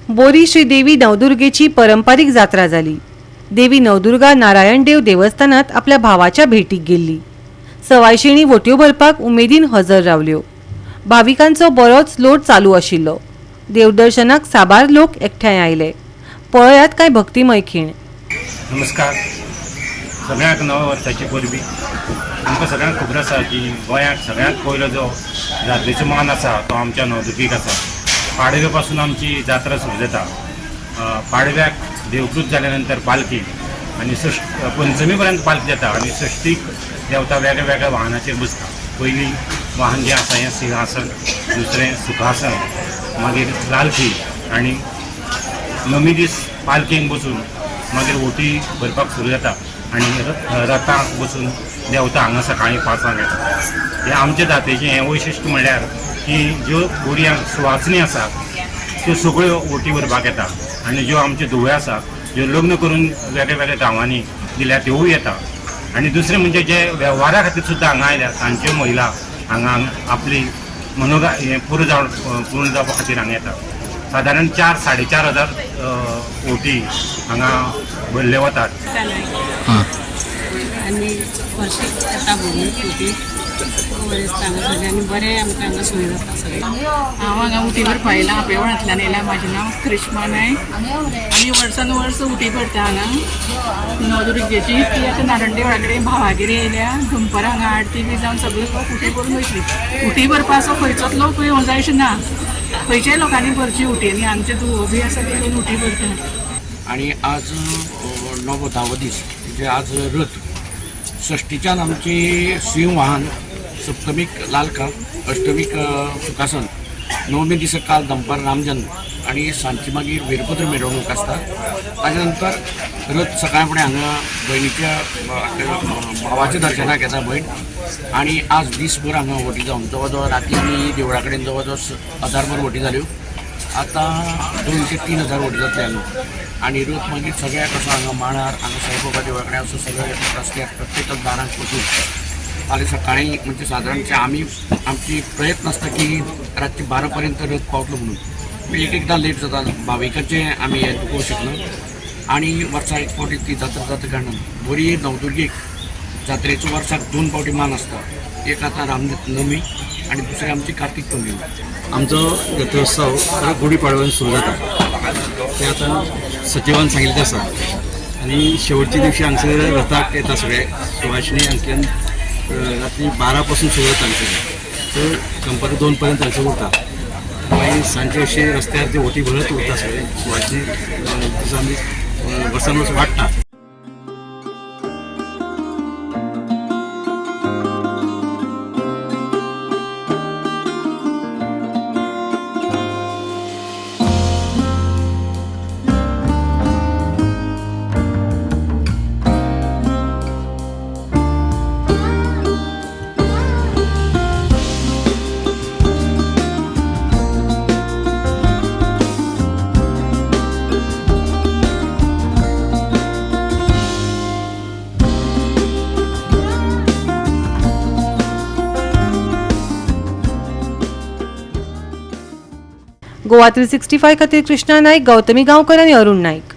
बोरी श्री देवी नवदुर्गेची पारंपरिक जात्रा झाली। देवी नवदुर्गा नारायणदेव देवस्थानात आपल्या भावाच्या भेटीक गेल्ली। सवायशिणी वोट्यो भरपाक उमेदीन हजर रावल्यो। भाविकांचो बरोच लोट चालू आशिल्लो। देवदर्शनाक साबार लोक एकठांय आयले। पळयात काय भक्तिमय खीण। नमस्कार। सगळ्यांक नव्या वर्साची परबी। आमकां सगळ्यांक खबर आसा की गोंयांत सगळ्यांत पयलो जो जात्रेचो मान आसा तो आमच्या नवदुर्गेक आसा। पाडवे पासून आमची जात्रा सुरू जाता। पाडव्याक देवकृत जाल्या नंतर पालखी आनी पंचमी पर्यंत पालखी जाता आनी षष्ठीक देवता वेगळ्या वेगळ्या वाहनाचेर बसता। पयलीं वाहन जें आसा हें सिंहासन, दुसरें सुखासन, मागीर लालखी आनी नवमी दीस पालखेक बसून मागीर ओटी भरपाक सुरू जाता आनी रथाक बसून देवता हांगा सकाळीं 5 येता। हें आमचे जात्रेचें हें वैशिश्ट म्हणल्यार की ज्यो बोरयांक सुवासनी आसा त्यो सगळ्यो ओटी भरपाक येता आनी ज्यो आमच्यो धुवे आसा ज्यो लग्न करून वेगळ्या वेगळ्या गांवांनी दिल्या त्योय येता। आनी दुसरें म्हणजे जे वेव्हारा खातीर सुद्दां हांगा आयल्या तांच्यो महिला हांगा आपली हें पूर्ण जावपा खातीर हांगा येता। सादारण 4-4.5 हजार ओटी हांगा भरले वतात। आनी वर्षीक येता भोंवूंक ओटी बरें दिसता। सगळ्यांनी बरें आमकां हांगा सोय जाता सगळें। हांव हांगा उटी भरपा आयलां। पेवणांतल्यान येयलां। म्हजें नांव करिश्मा नायक। आमी वर्सान वर्स उटी भरता हांगा नवदुर्गेची। ती आतां नारायणदेवळा कडेन भावागेर येयल्या। दनपारां हांगा आरती बी जावन सगळे लोक उटी भरून वयतली। उटी भरपा असो खंयचोच लोक येवं जाय अशें ना। खंयच्याय लोकांनी भरची उटी आनी आमचे धुवो बी आसा ते येवन उटी भरता। आणि आज 9वा दीस म्हणजे आज रथ। षष्टीच्यान आमची सिंह वाहन, सप्तमीक लालखा, अष्टमीक सुखासन, नवमी दिसा काल दनपार रामजन्म आणि सांजची मागीर वीरभद्र मिरवणूक आसता। ताजे नंतर रथ सकाळी फुडें हांगा भयणीच्या भावाच्या दर्शनाक येता भयण। आणि आज दिसभर हांगा वटी जावन जवळ जवळ राती देवळा कडेन जवळ जवळ 1000 वटी जाल्यो। आतां 2 ते 3 हजार वटी जातले हांगा। आणि रथ मागीर सगळ्याक असो हांगा मांडार हांगा साईबाबा देवळा कडेन असो सगळे रस्त्यार प्रत्येक दारांक वचून फाल्यां सकाळीं म्हणजे सादारणचे आमची प्रयत्न आसता की रातची 12 पर्यंत रथ पावतलो म्हणून। एकदां लेट जाता भाविकांचें आमी हें दुखोवंक शकना। आणि वर्साक एक फावटी ती जात्रा जाता कारणान बोरी नवदुर्गेक जात्रेचो वर्साक 2 फावटी मान आसता। एक आतां रामनवमी आणि दुसरी आमची कार्तिक पौर्णिमा। आमचो रथोत्सव गुढीपाडव्यान सुरू जाता। ते आतां सचिवान सांगिल्लें आसा आनी शेवटच्या दिवशी हांगसर रथाक येता सगळे सुवासिनी। हांगच्यान रात्री 12 पासून सुरू जाता हांगसर। तर दनपार 2 पर्यंत हांगसर उरता। मागीर सांजचे अशे रस्त्यार ते ओटी भरत उरता सगळे सुवासिनी। दिसांनी वर्सान वर्स वाडटा। गोवा 365 खातीर कृष्णा नायक, गौतमी गांवकर आनी अरुण नायक।